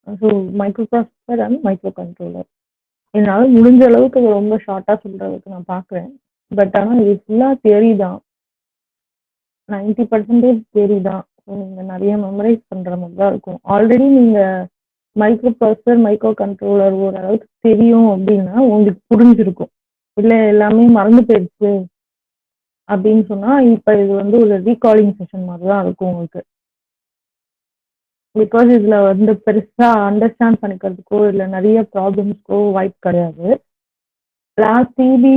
So micro processor and micro controller. என்னால முடிஞ்ச அளவுக்கு இத ரொம்ப ஷார்ட்டா சொல்றதுக்கு நான் பார்க்குறேன். பட் ஆனா இது ஃபுல்லா தியரி தான். 90% தியரி தான். ஸோ நீங்க நெறைய மெமரைஸ் பண்ற மாரி தான் இருக்கும். ஆல்ரெடி நீங்க மைக்ரோ ப்ராசஸர், மைக்ரோ கண்ட்ரோலர் ஓரளவுக்கு தெரியும் அப்டின்னா, உங்களுக்கு புரிஞ்சிருக்கும். இல்ல எல்லாமே மறந்து போயிருச்சு அப்டின்னு சொன்னா, இப்ப இது வந்து ஒரு ரீகாலிங் செஷன் மாரி தான் இருக்கும் உங்களுக்கு. பிகாஸ் இதுல வந்து பெருசா அண்டர்ஸ்டாண்ட் பண்ணிக்கிறதுக்கோ, இல்ல நெறைய ப்ராப்ளம்ஸ்க்கோ வாய்ப்பு கிடையாது. லாஸ்ட் சிபி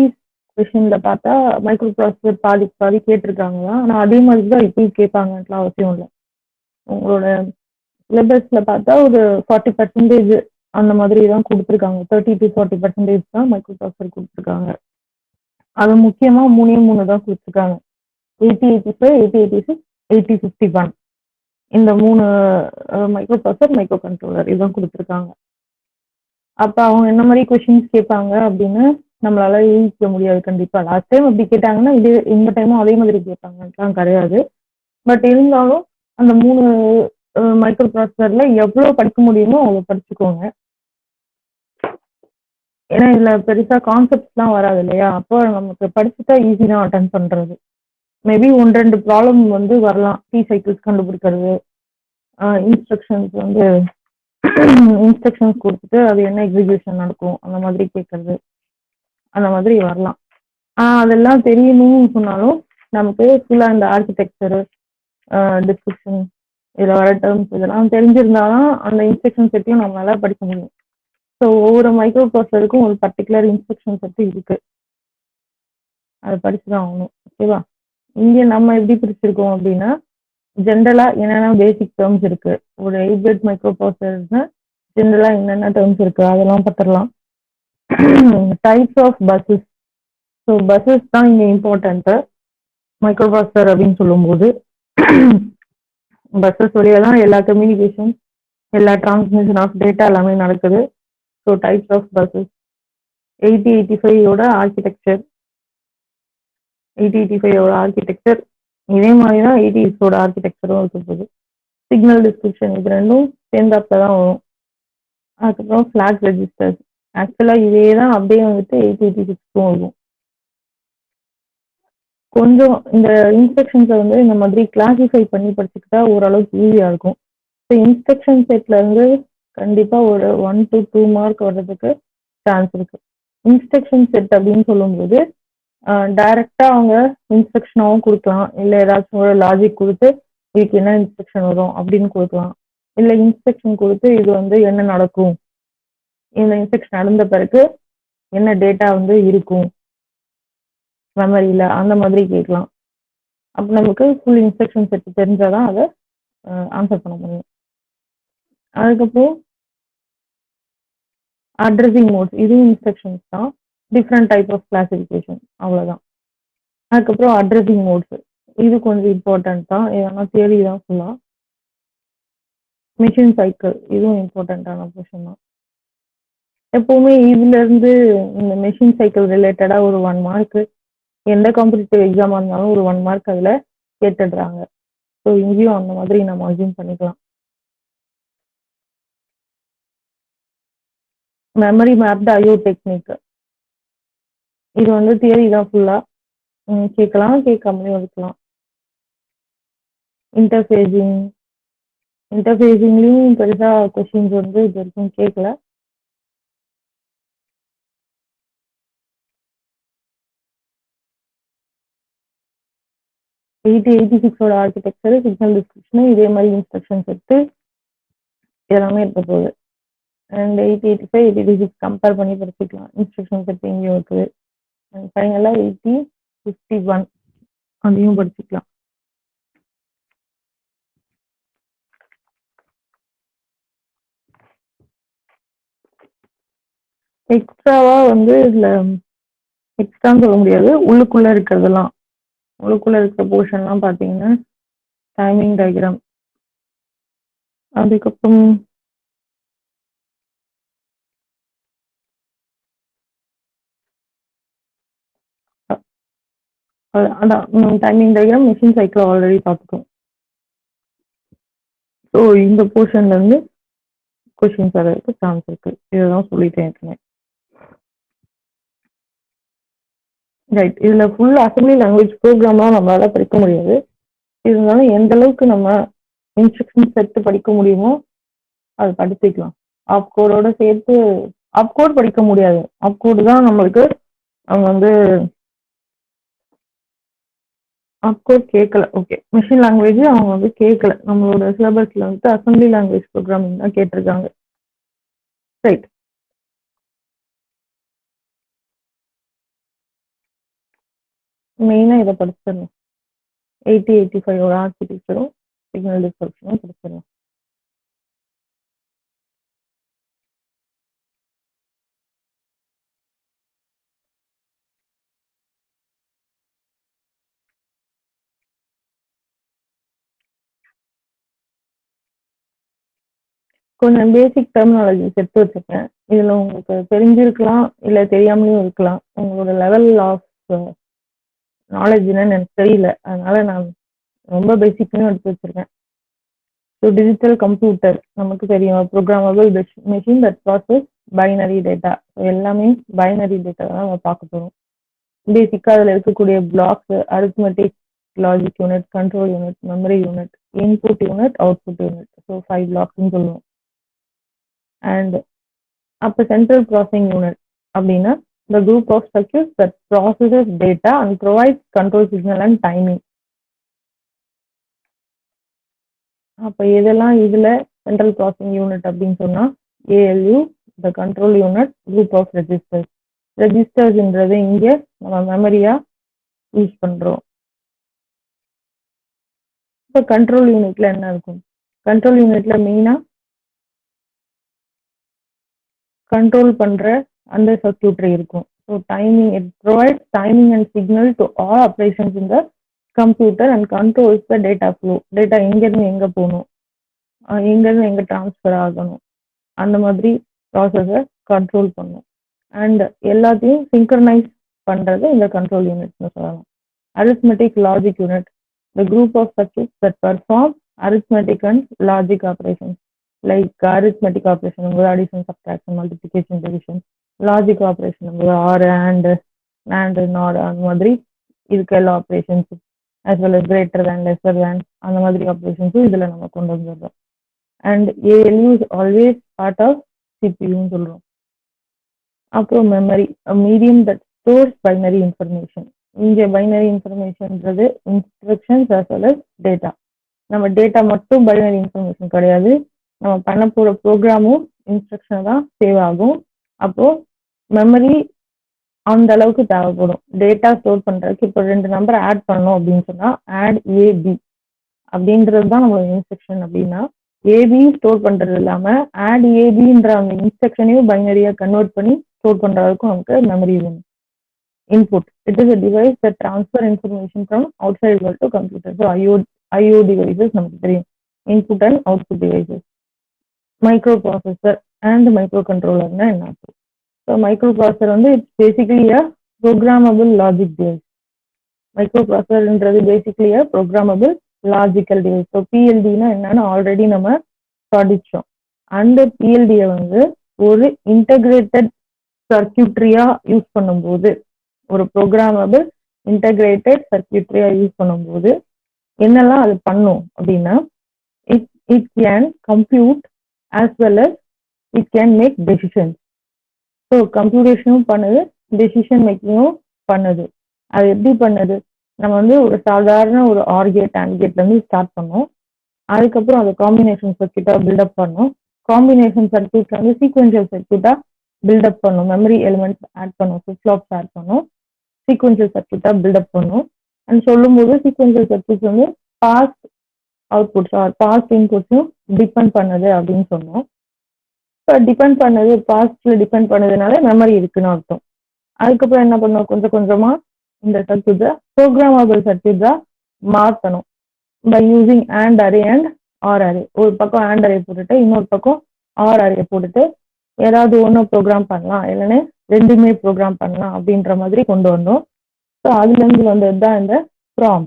செஷன்ல பார்த்தா மைக்ரோ ப்ராசஸர் பாதிக்கு பாதி கேட்டிருக்காங்க தான். ஆனா அதே மாதிரி தான் இப்பயும் கேட்பாங்கன்ட்டுலாம் அவசியம் இல்ல. உங்களோட சிலபஸ்ல பார்த்தா ஒரு 40% அந்த மாதிரி தான் குடுத்துருக்காங்க. 30-40% தான் மைக்ரோ ப்ராசஸர் குடுத்துருக்காங்க. அது முக்கியமா 3 தான் குடுத்துருக்காங்க. 8085, 8086, 8051 இந்த 3 மைக்ரோ ப்ராசஸர், மைக்ரோ கண்ட்ரோலர் இதான் குடுத்துருக்காங்க. அப்ப அவங்க என்ன மாரி கொஸ்டின்ஸ் கேட்பாங்க அப்படின்னு நம்மளால யூகிக்க முடியாது கண்டிப்பா. லாஸ்ட் டைம் அப்படி கேட்டாங்கன்னா, இந்த டைமும் அதே மாதிரி கேட்பாங்கன்ட்டுலாம் கிடையாது. பட் இருந்தாலும் அந்த 3 மைக்ரோ ப்ராசஸர்ல எவ்வளோ படிக்க முடியுமோ அவ்வளோ படிச்சுக்கோங்க. ஏன்னா இதுல பெருசா கான்செப்ட்ஸ்லாம் வராது இல்லையா? அப்போ நமக்கு படிச்சுட்டா ஈஸி தான் அட்டெண்ட் பண்றது. மேபி 1, 2 ப்ராப்ளம் வந்து வரலாம். டி சைக்கிள்ஸ் கண்டுபிடிக்கிறது, இன்ஸ்ட்ரக்ஷன்ஸ் வந்து இன்ஸ்ட்ரக்ஷன்ஸ் குடுத்துட்டு அது என்ன எக்ஸிகியூஷன் நடக்கும் அந்த மாதிரி கேட்கறது. அந்த மாதிரி வரலாம். அதெல்லாம் தெரியணும்னு சொன்னாலும் நமக்கு ஃபுல்லா இந்த ஆர்க்கிடெக்சர், டிஸ்கிரிப்ஷன் இதுல வர டெர்ம்ஸ் இதெல்லாம் தெரிஞ்சிருந்தாதான் அந்த இன்ஸ்ட்ரக்ஷன் செட்டையும் நம்மளால படிக்க முடியும். ஸோ ஒவ்வொரு மைக்ரோ ப்ராசஸருக்கும் ஒரு பர்டிகுலர் இன்ஸ்ட்ரக்ஷன் செட் இருக்கு. அதை படிச்சுதான் ஆகணும். ஓகேவா? இங்க நம்ம எப்படி பிரிச்சிருக்கோம் அப்படின்னா, ஜென்ரலா என்னென்ன பேசிக் டேர்ம்ஸ் இருக்கு, ஒரு 8 பிட் மைக்ரோ ப்ராசஸர்னா ஜென்ரலா என்னென்ன டேர்ம்ஸ் இருக்கு அதெல்லாம் பார்த்துடலாம். Types of buses. So buses தான் இங்க இம்பார்ட்டன்ட் மைக்ரோ ப்ராசஸர் அப்படின்னு சொல்லும்போது. பஸ்ஸஸ் வழியா தான் எல்லா கம்யூனிகேஷன், எல்லா டிரான்ஸ்மிஷன் ஆஃப் டேட்டா எல்லாமே நடக்குது. So types of buses. 8085 architecture, 8085 architecture இதே மாதிரி தான் 80s ஆர்கிடெக்சரும் இருக்க போகுது. சிக்னல் டிஸ்கிரிப்ஷன் இது ரெண்டும் சேர்ந்தாப்புல தான் வரும். அதுக்கப்புறம் ஃபிளாக் ரெஜிஸ்டர்ஸ். ஆக்சுவலா இதே தான் அப்படியே வந்துட்டு 8086க்கும் வரும். கொஞ்சம் இந்த இன்ஸ்ட்ரக்ஷன்ஸை வந்து இந்த மாதிரி கிளாசிஃபை பண்ணி படிச்சுக்கிட்டா ஓரளவுக்கு ஈஸியா இருக்கும். ஸோ இன்ஸ்ட்ரக்ஷன் செட்ல இருந்து கண்டிப்பா ஒரு 1 to 2 மார்க் வர்றதுக்கு சான்ஸ் இருக்கு. இன்ஸ்ட்ரக்ஷன் செட் அப்படின்னு சொல்லும்போது டைரக்டா அவங்க இன்ஸ்ட்ரக்ஷனாகவும் கொடுக்கலாம், இல்லை ஏதாச்சும் ஒரு லாஜிக் கொடுத்து இதுக்கு என்ன இன்ஸ்ட்ரக்ஷன் வரும் அப்படின்னு கொடுக்கலாம், இல்லை இன்ஸ்ட்ரக்ஷன் கொடுத்து இது வந்து என்ன நடக்கும், இந்த இன்ஸ்ட்ரக்ஷன் நடந்த பிறகு என்ன டேட்டா வந்து இருக்கும் மெமரியில அந்த மாதிரி கேட்கலாம். அப்போ நமக்கு ஃபுல் இன்ஸ்ட்ரக்ஷன் செட் தெரிஞ்சாதான் அதை ஆன்சர் பண்ண முடியும். அதுக்கப்புறம் அட்ரஸிங் மோட்ஸ், இதுவும் இன்ஸ்ட்ரக்ஷன்ஸ் தான், டிஃப்ரெண்ட் டைப் ஆஃப் கிளாசிஃபிகேஷன் அவ்வளோதான். அதுக்கப்புறம் அட்ரஸிங் மோட்ஸ் இது கொஞ்சம் இம்பார்ட்டன்ட் தான், ஏன்னா தியரி தான் ஃபுல்லாக. மிஷின் சைக்கிள் இதுவும் இம்பார்ட்டண்ட்டான போர்ஷன் தான். எப்பவுமே இதுல இருந்து இந்த மெஷின் சைக்கிள் ரிலேட்டடா ஒரு 1 மார்க் எந்த காம்படிட்டிவ் எக்ஸாமா இருந்தாலும் ஒரு 1 மார்க் அதுல கேட்டுடுறாங்க. ஸோ இங்கேயும் அந்த மாதிரி நம்ம அசியூம் பண்ணிக்கலாம். மெமரி மேப்டு ஐஓ டெக்னிக் இது வந்து தியரி தான் ஃபுல்லா. கேட்கலாம், கேட்காமலே இருக்கலாம். இன்டர்ஃபேஸிங்லயும் பெருசா கொஸ்டின்ஸ் வந்து இது வரைக்கும் கேட்கல. ஆர்கிடெக்சர், சிக்னல் டிஸ்கிரிப்ஷன் இதே மாதிரி இன்ஸ்ட்ரக்ஷன்ஸ் எடுத்து எல்லாமே இருக்க போகுது. அண்ட் 8085, 8086 கம்பேர் பண்ணி படிச்சுக்கலாம். இன்ஸ்ட்ரக்ஷன் செட் இங்கேயும் இருக்குது. அண்ட் ஃபைனலாக 8051 அதையும் படிச்சுக்கலாம். எக்ஸ்ட்ராவா வந்து இதுல எக்ஸ்ட்ரான்னு சொல்ல முடியாது, உள்ளுக்குள்ள இருக்கிறதெல்லாம், உள்ளுக்குள்ள இருக்கிற போர்ஷன்லாம் பார்த்தீங்கன்னா டைமிங் டயக்ராம், அதுக்கப்புறம் அதான் timing diagram, machine cycle already பார்த்துட்டோம். ஸோ இந்த போர்ஷன்ல இருந்து கொஷின்ஸ் வரதுக்கு சான்ஸ் இருக்கு. இதுதான் சொல்லிட்டேன் ஏற்கனவே. ரைட். இதுல ஃபுல் அசம்பிளி லாங்குவேஜ் ப்ரோக்ராம்லாம் நம்மளால படிக்க முடியாது. இருந்தாலும் எந்த அளவுக்கு நம்ம இன்ஸ்ட்ரக்ஷன்ஸ் எடுத்து படிக்க முடியுமோ அது படிச்சுக்கலாம். ஆப்கோடோட சேர்த்து ஆப்கோட் படிக்க முடியாது. ஆப்கோடு தான் நம்மளுக்கு அவங்க வந்து ஆப்கோட் கேட்கல. ஓகே, மிஷின் லாங்குவேஜ் அவங்க வந்து கேட்கல. நம்மளோட சிலபஸ்ல வந்து அசம்பிளி லாங்குவேஜ் ப்ரோக்ராமிங் தான் கேட்டிருக்காங்க. ரைட். மெயினா இதை படிச்சிடணும். 80-85 ஆர்கிடெக்சரும் சிக்னல் டிஸ்கிரிப்ஷனும் படிச்சிடணும். கொஞ்சம் பேசிக் டெர்மினாலஜிஸ் எடுத்து வச்சிருக்கேன். இதுல உங்களுக்கு தெரிஞ்சிருக்கலாம், இல்ல தெரியாமலும் இருக்கலாம். உங்களோட லெவல் ஆஃப் நாலேஜ் என்னன்னு எனக்கு தெரியல. அதனால நான் ரொம்ப பேசிக்னு எடுத்து வச்சிருக்கேன். ஸோ டிஜிட்டல் கம்ப்யூட்டர் நமக்கு தெரியும், programmable machine that process binary data. எல்லாமே பைனரி டேட்டா தான் நம்ம பார்க்க போகிறோம். பேசிக்காக அதில் இருக்கக்கூடிய blocks arithmetic, logic unit, control unit, memory unit, input unit, output unit. So 5 பிளாக்ஸ்ன்னு சொல்லுவோம். அண்ட் அப்போ சென்ட்ரல் ப்ராசஸிங் யூனிட் அப்படின்னா the group of circuits that processes data and provides control signal and timing. அப்போ இதெல்லாம் இதுல சென்ட்ரல் ப்ராசஸிங் யூனிட் அப்படின்னு சொன்னா ALU, the control unit, group of registers. ரெஜிஸ்டர்ஸ்ன்றது இங்க நம்ம மெமரியா யூஸ் பண்றோம். இப்போ கண்ட்ரோல் யூனிட்ல என்ன இருக்கும்? கண்ட்ரோல் யூனிட்ல மெயினா கண்ட்ரோல் பண்ற அந்த சர்க்யூட்ரி இருக்கும். So timing, it provides timing and signal to all operations in the computer and controls the data flow. Data எங்கேருந்து எங்கே போகணும், எங்கேருந்து எங்கே டிரான்ஸ்ஃபர் ஆகணும், அந்த மாதிரி ப்ராசஸை கண்ட்ரோல் பண்ணும். அண்ட் எல்லாத்தையும் சிங்க்ரனைஸ் பண்ணுறது இந்த கண்ட்ரோல் யூனிட்னு சொல்லலாம். arithmetic logic unit, the group of circuits that perform arithmetic and logic operations like arithmetic operation, addition, subtraction, multiplication, division. Logic operation, or and not அந்த மாதிரி இருக்க எல்லா operations, as well as greater than, lesser than, அந்த மாதிரி ஆப்ரேஷன்ஸும் இதுல நம்ம கொண்டு வந்துடுறோம். And ALU is always part of CPUன்னு சொல்றோம். அப்புறம் memory, medium that stores binary information. இங்கே பைனரி இன்ஃபர்மேஷன்ன்றது instructions as well as data. நம்ம டேட்டா மட்டும் பைனரி இன்ஃபர்மேஷன் கிடையாது, நம்ம பண்ண போகிற ப்ரோக்ராமும் இன்ஸ்ட்ரக்ஷன் தான் சேவ் ஆகும். அப்போ மெமரி அந்த அளவுக்கு தேவைப்படும் டேட்டா ஸ்டோர் பண்ணுறதுக்கு. இப்போ 2 நம்பர் ஆட் பண்ணோம் அப்படின்னு சொன்னால் ஆட் ஏபி அப்படின்றது தான் நம்மளோட இன்ஸ்ட்ரக்ஷன். அப்படின்னா ஏபி ஸ்டோர் பண்ணுறது இல்லாமல் ஆட் ஏபின்ற அந்த இன்ஸ்ட்ரக்ஷனையும் பைனரியாக கன்வெர்ட் பண்ணி ஸ்டோர் பண்ணுறதுக்கும் நமக்கு மெமரி வேணும். Input, it is a device that transfer information from outside world to computer. So IO devices நமக்கு தெரியும், input and output devices. Microprocessor and microcontroller னா என்ன? So microprocessor வந்து it's basically a programmable logic device. Microprocessorன்றது basically a programmable logical device. So PLD னா என்னன்னு already நம்ம படிச்சோம். அந்த PLD வந்து ஒரு இன்டகிரேட்டட் சர்க்யூட்ரியா யூஸ் பண்ணும்போது, ஒரு ப்ரோக்ராமபிள் இன்டகிரேட்டட் சர்க்யூட்ரியா யூஸ் பண்ணும்போது என்னெல்லாம் அது பண்ணும் அப்படின்னா, it can compute as well as it can make decisions. So கம்ப்யூட்டேஷனும் பண்ணுது, டெசிஷன் மேக்கிங்கும் பண்ணுது. அது எப்படி பண்ணுது? நம்ம வந்து ஒரு சாதாரண ஒரு ஆர் கேட், அண்ட் கேட்லேருந்து ஸ்டார்ட் பண்ணோம். அதுக்கப்புறம் அது காம்பினேஷன் சர்க்யூட்டாக பில்டப் பண்ணோம். காம்பினேஷன் சர்க்யூட் வந்து சீக்வென்ஷியல் சர்க்யூட்டாக பில்டப் பண்ணும். மெமரி எலிமெண்ட்ஸ் ஆட் பண்ணும், ஃபிளிப் ஃப்ளாப்ஸ் ஆட் பண்ணும், சீக்வென்ஷியல் சர்க்யூட்டாக பில்டப் பண்ணும். அண்ட் சொல்லும்போது சீக்வென்ஷியல் சர்க்யூட்ஸ் வந்து பாஸ்ட் அவுட்புட்ஸ் ஆர் பாஸ்ட் இன்புட்ஸும் டிபெண்ட் பண்ணுது அப்படின்னு சொன்னோம். ஸோ டிபெண்ட் பண்ணது, பாஸ்ட்ல டிபெண்ட் பண்ணதுனால மெமரி இருக்குன்னு அர்த்தம். அதுக்கப்புறம் என்ன பண்ணோம், கொஞ்சம் கொஞ்சமாக இந்த சர்க்யூட்டை ப்ரோக்ராமபிள் சர்க்யூட்டாக மாற்றணும் by using AND array and OR array. ஒரு பக்கம் ஆண்ட் அரே போட்டுட்டு இன்னொரு பக்கம் ஆர் அரே போட்டுட்டு ஏதாவது ஒன்று ப்ரோக்ராம் பண்ணலாம், இல்லைன்னா ரெண்டுமே ப்ரோக்ராம் பண்ணலாம் அப்படின்ற மாதிரி கொண்டு வந்தோம். ஸோ அதுலேருந்து வந்தது தான் இந்த PROM,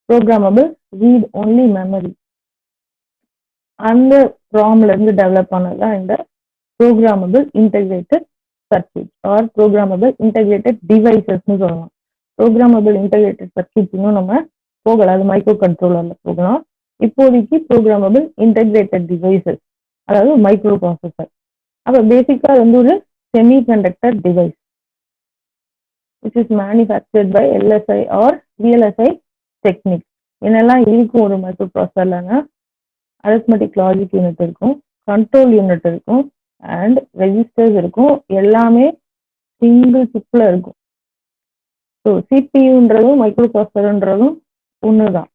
programmable read only memory. அந்த ப்ராம்ல இருந்து டெவலப் ஆனதுதான் இந்த programmable integrated circuit or programmable integrated டிவைசஸ்ன்னு சொல்லலாம். ப்ரோக்ராமபிள் இன்டெகிரேட்டட் சர்க்யூட் இன்னும் நம்ம போகலாம், அது மைக்ரோ கண்ட்ரோலர்ல போகலாம். இப்போதைக்கு ப்ரோக்ராமபிள் இன்டெகிரேட்டட் டிவைசஸ், அதாவது மைக்ரோ ப்ராசஸர். அப்போ பேசிக்கா அது வந்து ஒரு semi conductor device which is manufactured by LSI or VLSI Techniques. என்னெல்லாம் இருக்கும் ஒரு மைக்ரோ ப்ராசஸர்லன்னா, அரித்மெட்டிக் லாஜிக் யூனிட் இருக்கும், கண்ட்ரோல் யூனிட் இருக்கும், அண்ட் ரெஜிஸ்டர்ஸ் இருக்கும். எல்லாமே சிங்கிள் சிப்ல இருக்கும். ஸோ சிபியூன்றதும் மைக்ரோ ப்ராசஸர்ன்றதும் ஒன்று தான்.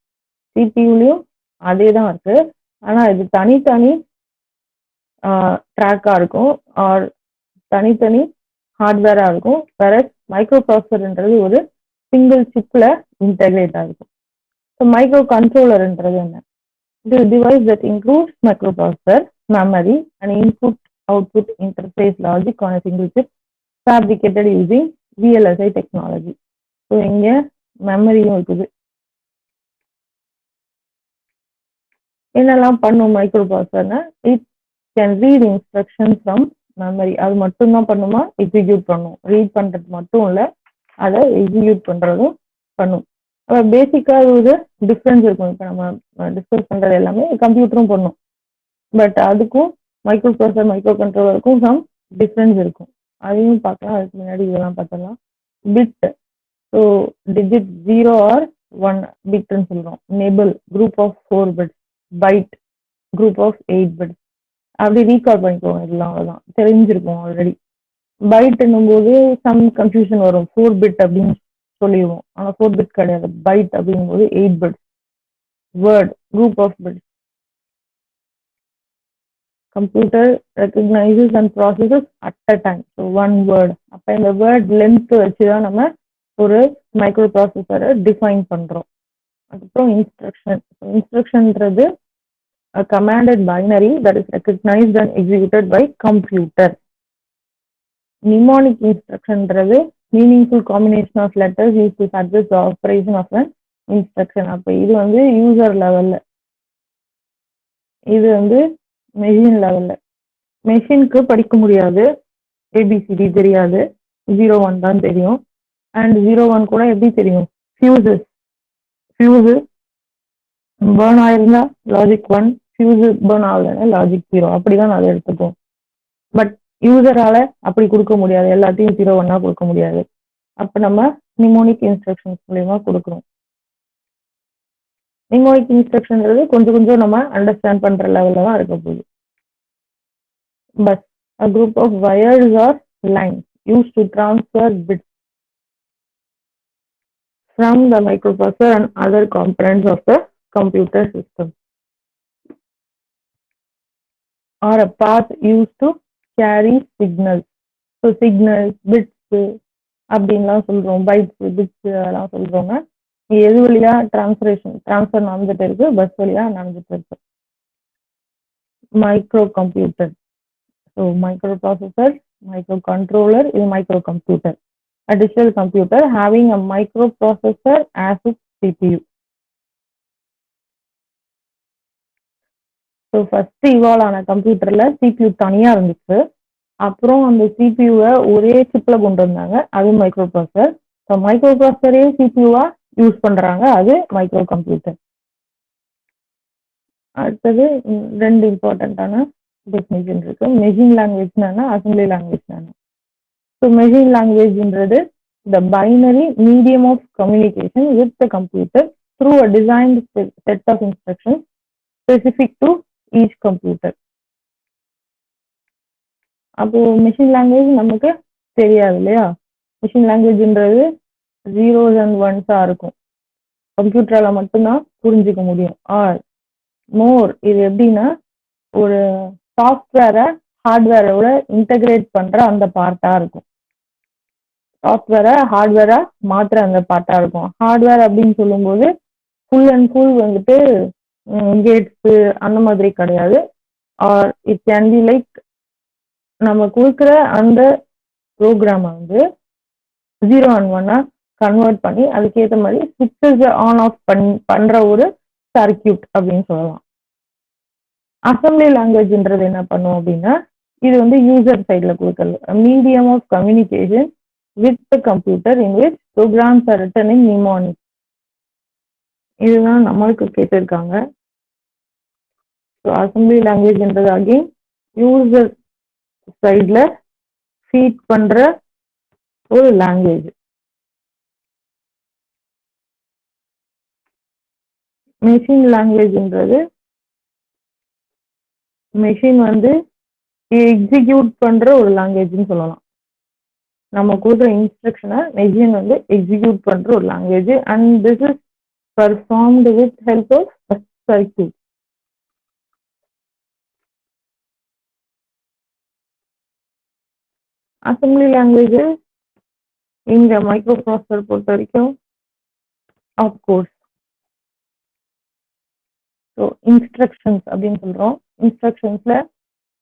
சிபியூலையும் அதே தான் இருக்கு, ஆனால் இது தனித்தனி ட்ராக்காக இருக்கும் ஆர் தனித்தனி ஹார்ட்வேராக இருக்கும். வேற மைக்ரோ ப்ராசஸர்ன்றது ஒரு சிங்கிள் சிப்ல இன்டெகிரேட் ஆகிருக்கும். ஸோ மைக்ரோ கண்ட்ரோலர்ன்றது என்ன? இது device that includes micro processor, memory, and input-output interface logic on a single chip fabricated using VLSI technology. So இங்கே மெமரியும் இருக்குது. என்னெல்லாம் பண்ணும் மைக்ரோ ப்ராசஸர்னா, it can read instruction from memory. அது மட்டும்தான் பண்ணுமா? எக்ஸிக்யூட் பண்ணும். ரீட் பண்ணுறது மட்டும் இல்லை, அதை எக்ஸிக்யூட் பண்ணுறதும் பண்ணும். பேசிக்காக ஒரு டிஃப்ரென்ஸ் இருக்கும். இப்போ நம்ம டிஸ்கஸ் பண்ணுறது எல்லாமே கம்ப்யூட்டரும் பண்ணும், பட் அதுக்கும் மைக்ரோ ப்ராசஸர் மைக்ரோ கண்ட்ரோலருக்கும் சம் டிஃப்ரென்ஸ் இருக்கும். அதையும் பார்க்கலாம். அதுக்கு முன்னாடி இதெல்லாம் பார்த்துடலாம். பிட், ஸோ டிஜிட் 0 ஆர் 1 பிட்னு சொல்கிறோம். Nibble group of 4 bits, byte group of 8 bits. அப்படி ரீகால் பண்ணிக்கோங்க, இதெல்லாம் அவ்வளோதான் தெரிஞ்சிருக்கும் ஆல்ரெடி. பைட்னும் போது சம் கன்ஃபியூஷன் வரும். 4 பிட் அப்படின்னு சொல்லிடுவோம், ஆனால் 4 பிட் கிடையாது. பைட் அப்படிங்கும்போது 8 bits. Word group of bits. Computer recognises and processes at a time, so 1 word. அப்போ இந்த வேர்ட் லென்த் வச்சு தான் நம்ம ஒரு மைக்ரோ ப்ராசஸரை டிஃபைன் பண்ணுறோம். அதுக்கப்புறம் instruction. இன்ஸ்ட்ரக்ஷன்ன்றது a commanded binary that is recognized and executed by computer. Mnemonic instruction is meaningful combination of letters used to suggest the operation of an instruction. அப்போ இது வந்து யூசர் லெவல்ல, இது வந்து மெஷின் லெவல்ல. மெஷினுக்கு படிக்க முடியாது, ஏபிசிடி தெரியாது, 0-1 தான் தெரியும். அண்ட் 0-1 கூட எப்படி தெரியும்? ஃபியூசஸ் பேர்ன் ஆயிருந்தா லாஜிக் 1, ஃபியூஸ் பேர்ன் ஆகலைன்னா லாஜிக் 0. அப்படிதான் அதை எடுத்துப்போம். பட் யூசரால அப்படி கொடுக்க முடியாது, எல்லாத்தையும் 0-1 கொடுக்க முடியாது. அப்போ நம்ம நிமோனிக் இன்ஸ்ட்ரக்ஷன்ஸ் மூலயமா கொடுக்குறோம். நிமோனிக் இன்ஸ்ட்ரக்ஷன்றது கொஞ்சம் கொஞ்சம் நம்ம அண்டர்ஸ்டாண்ட் பண்ற லெவலில் தான் இருக்க போகுது. But a group of wires or lines used to transfer bits from the microprocessor and other components of the computer system, or a path used to carry signals. So signals, bits அப்படின்லாம் சொல்றோம், bytes bits அதெல்லாம் சொல்றோங்க. எது வழியா transfer நடந்துட்டு இருக்கு? Bus வழியா நடந்துட்டு இருக்கு. Micro computer, so micro processor, micro controller, இது micro computer. A digital computer having a microprocessor as its CPU. So first evolve ஆன கம்ப்யூட்டர்ல சிபியூ தனியா இருந்துச்சு. அப்புறம் அந்த சிபியூவை ஒரே சிப்ல கொண்டு வந்தாங்க, அது மைக்ரோ ப்ராசஸர். ஸோ மைக்ரோ ப்ராசஸரே சிபியூவா யூஸ் பண்றாங்க, அது மைக்ரோ கம்ப்யூட்டர். அடுத்தது ரெண்டு இம்பார்ட்டண்ட்டான டெஃபினிஷன் இருக்கு. மெஷின் லாங்குவேஜ்னா அசம்பிளி லாங்குவேஜ். ஸோ மெஷின் லாங்குவேஜ்ன்றது the binary medium of communication with the computer through a designed set of instructions specific to each computer. அப்போ மெஷின் லாங்குவேஜ் நமக்கு தெரியாது இல்லையா? மெஷின் லாங்குவேஜ்ன்றது 0s and 1s இருக்கும், கம்ப்யூட்டரால மட்டும்தான் புரிஞ்சுக்க முடியும். ஆர் மோர், இது எப்படின்னா ஒரு சாஃப்ட்வேரை ஹார்ட்வேரோட இன்டகிரேட் பண்ற அந்த பார்ட்டா இருக்கும். சாஃப்ட்வேரை ஹார்ட்வேரா மாத்திர அந்த பார்ட்டா இருக்கும். ஹார்ட்வேர் அப்படின்னு சொல்லும்போது ஃபுல் அண்ட் ஃபுல் வந்துட்டு கேட்ஸு அந்த மாதிரி கிடையாது. R it can be like நம்ம கொடுக்குற அந்த ப்ரோக்ராமை வந்து 0 and 1 கன்வெர்ட் பண்ணி அதுக்கேற்ற மாதிரி சுவிட்சஸ் ஆன் ஆஃப் பண்ற ஒரு சர்க்கியூட் அப்படின்னு சொல்லலாம். அசம்பிளி லாங்குவேஜ்ன்றது என்ன பண்ணும் அப்படின்னா, இது வந்து யூசர் சைட்ல கொடுக்கறது. Medium of communication with the computer in which programs are written in mnemonic. இதுதான் நம்மளுக்கு கேட்டிருக்காங்க. ஸோ அசம்பிளி லாங்குவேஜ்ன்றது அகைன் யூசர் சைட்ல ஃபீட் பண்ற ஒரு லாங்குவேஜ். மெஷின் லாங்குவேஜ்ன்றது மெஷின் வந்து எக்ஸிக்யூட் பண்ற ஒரு லாங்குவேஜ்னு சொல்லலாம். நம்ம கொடுக்குற இன்ஸ்ட்ரக்ஷனை மெஷின் வந்து எக்ஸிக்யூட் பண்ற ஒரு language. And this is performed with help of circuit. Assembly language இந்த மைக்ரோ ப்ராசஸர் பொறுத்த வரைக்கும் ஆப்கோர்ஸ். ஸோ இன்ஸ்ட்ரக்ஷன்ஸ் அப்படின்னு சொல்றோம். இன்ஸ்ட்ரக்ஷன்ஸ்ல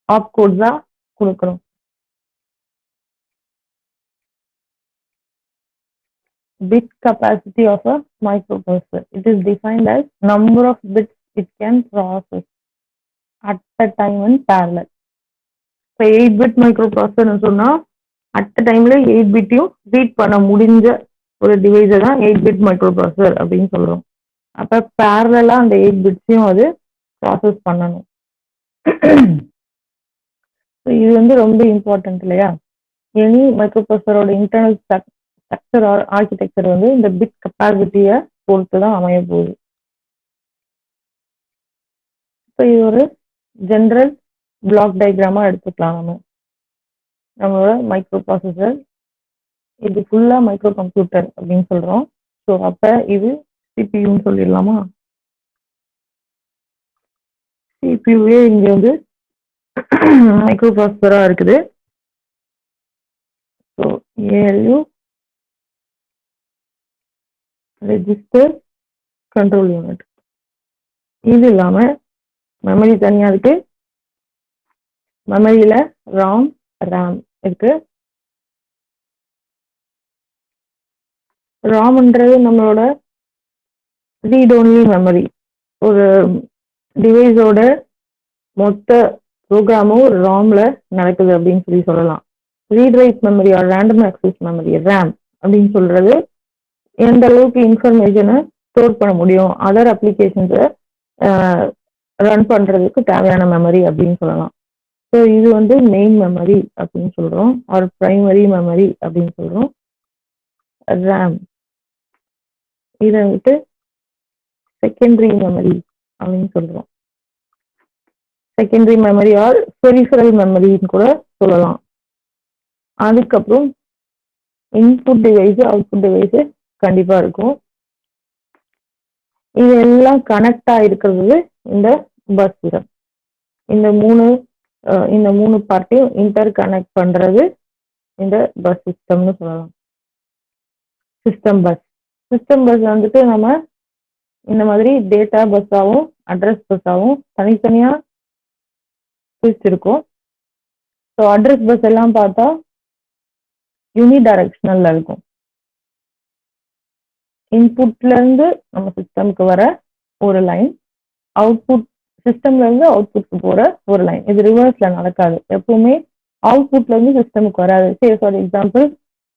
ஆப்கோட்ஸ் தான் கொடுக்குறோம். Bit capacity of a microprocessor. It is defined as number of bits it can process at a time in parallel. இப்போ 8-bit மைக்ரோப்ராசஸர்னு சொன்னா at டைம்ல 8-பிட்டையும் ரீட் பண்ண முடிஞ்ச ஒரு டிவைஸை தான் 8-பிட் மைக்ரோப்ராசஸர் அப்படின்னு சொல்றோம். அப்ப பேரலா அந்த 8-பிட்ஸையும் அது ப்ராசஸ் பண்ணணும். இது வந்து ரொம்ப இம்பார்ட்டன்ட் இல்லையா? எனி மைக்ரோப்ராசஸரோட இன்டர்னல் ஸ்ட்ரக்சர் ஆர்கிடெக்சர் வந்து இந்த பிட் கெப்பாசிட்டியை பொறுத்து தான் அமைய போகுது. ஸோ இது ஒரு ஜென்ரல் பிளாக் டயக்ராமா எடுத்துக்கலாம். நம்மளோட மைக்ரோ ப்ராசஸர் இது ஃபுல்லா மைக்ரோ கம்ப்யூட்டர் அப்படின்னு சொல்றோம். ஸோ அப்ப இது சிபியூன்னு சொல்லிடலாமா? சிபியூவே இங்க வந்து மைக்ரோ ப்ராசஸரா இருக்குது. So ALU register control unit. இது இல்லாம மெமரி தனியா இருக்கு. மெமரியில ராம் ரேம் இருக்கு. ராம்ன்றது நம்மளோட ரீட் ஒன்லி மெமரி. ஒரு டிவைஸோட மொத்த ப்ரோக்ராமும் ஒரு ராம்ல நடக்குது அப்படின்னு சொல்லலாம். Read write memory or random access memory RAM அப்படின்னு சொல்றது எந்த அளவுக்கு இன்ஃபர்மேஷனை ஸ்டோர் பண்ண முடியும், அதர் அப்ளிகேஷன்ஸை ரன் பண்றதுக்கு தேவையான மெமரி அப்படின்னு சொல்லலாம். ஸோ இது வந்து மெயின் மெமரி அப்படின்னு சொல்றோம், ஆர் பிரைமரி மெமரி அப்படின்னு சொல்றோம். ரேம் இதை வந்துட்டு செகண்டரி மெமரி அப்படின்னு சொல்றோம். செகண்டரி மெமரி ஆர் பெரிஃபரல் மெமரின்னு கூட சொல்லலாம். அதுக்கப்புறம் இன்புட் டிவைஸ் அவுட்புட் டிவைஸ் கண்டிப்பா இருக்கும். இது எல்லாம் கனெக்ட் ஆயிருக்கிறது இந்த பஸ் சிஸ்டம். இந்த மூணு பார்ட்டையும் இன்டர் கனெக்ட் பண்றது இந்த பஸ் சிஸ்டம்னு சொல்லலாம். சிஸ்டம் பஸ் வந்துட்டு நம்ம இந்த மாதிரி டேட்டா பஸ்ஸாகவும் அட்ரஸ் பஸ்ஸாகவும் தனித்தனியா பிரிச்சிருக்கோம். ஸோ அட்ரஸ் பஸ் எல்லாம் பார்த்தா யூனி டைரக்ஷனல்ல இருக்கும். இன்புட்ல இருந்து நம்ம சிஸ்டம்க்கு வர ஒரு லைன், அவுட்புட் சிஸ்டம்ல இருந்து அவுட்புட்க்கு போற ஒரு லைன். இது ரிவர்ஸ்ல நடக்காது. எப்பவுமே அவுட்புட்ல இருந்து சிஸ்டமுக்கு வராது. சே ஃபார் எக்ஸாம்பிள்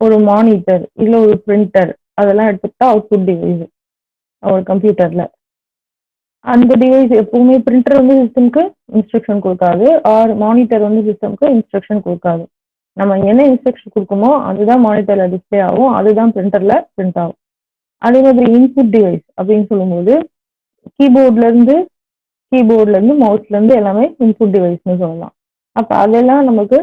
ஒரு மானிட்டர் இல்ல ஒரு பிரிண்டர் அதெல்லாம் எடுத்துக்கிட்டா அவுட்புட் டிவைஸ் ஒரு கம்ப்யூட்டர்ல. அந்த டிவைஸ் எப்பவுமே பிரிண்டர் வந்து சிஸ்டம்க்கு இன்ஸ்ட்ரக்ஷன் கொடுக்காது, ஆர் மானிட்டர் வந்து சிஸ்டம்க்கு இன்ஸ்ட்ரக்ஷன் கொடுக்காது. நம்ம என்ன இன்ஸ்ட்ரக்ஷன் கொடுக்குமோ அதுதான் மானிட்டர்ல டிஸ்பிளே ஆகும், அதுதான் பிரிண்டர்ல பிரிண்ட் ஆகும். அதே மாதிரி இன்புட் டிவைஸ் அப்படின்னு சொல்லும்போது கீபோர்ட்ல இருந்து மவுஸ்ல இருந்து எல்லாமே இன்புட் டிவைஸ்னு சொல்லலாம். அப்ப அதெல்லாம் நமக்கு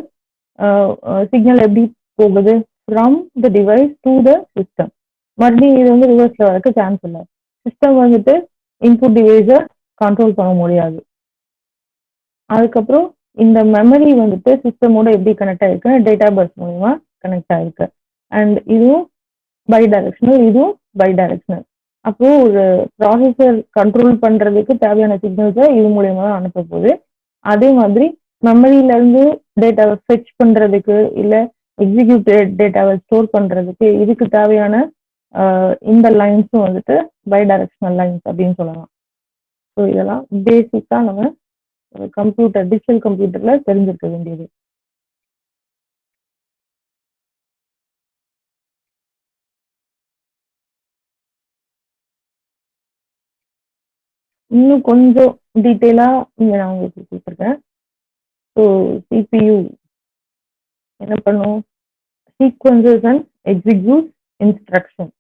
சிக்னல் எப்படி போகுது, from the device to the system. மறுபடியும் இது வந்து ரிவர்ஸ்ல வரக்கு சான்ஸ் இல்லை. சிஸ்டம் வந்துட்டு இன்புட் டிவைஸை கண்ட்ரோல் பண்ண முடியாது. அதுக்கப்புறம் இந்த மெமரி வந்துட்டு சிஸ்டமோட எப்படி கனெக்ட் ஆயிருக்கு, டேட்டா பஸ் மூலமா கனெக்ட் ஆயிருக்கு. அண்ட் இதுவும் பை டைரக்ஷனல், இதுவும் பை டைரக்ஷனல். அப்போ ஒரு ப்ராசஸர் கண்ட்ரோல் பண்றதுக்கு தேவையான சிக்னல்ஸை இது மூலியமா தான் அனுப்ப போகுது. அதே மாதிரி மெமரியில இருந்து டேட்டாவை ஃபெச் பண்றதுக்கு இல்ல எக்ஸிக்யூட் டேட்டாவை ஸ்டோர் பண்றதுக்கு இதுக்கு தேவையான இந்த லைன்ஸும் வந்துட்டு பை டைரக்ஷனல் லைன்ஸ் அப்படின்னு சொல்லலாம். ஸோ இதெல்லாம் பேசிக்கா நம்ம கம்ப்யூட்டர் டிஜிட்டல் கம்ப்யூட்டர்ல தெரிஞ்சிருக்க வேண்டியது. இன்னும் கொஞ்சம் டீட்டெயிலா இங்க நான் உங்களுக்கு கொடுத்துருக்கேன். ஸோ சிபியு என்ன பண்ணும்? Sequences and execute instruction.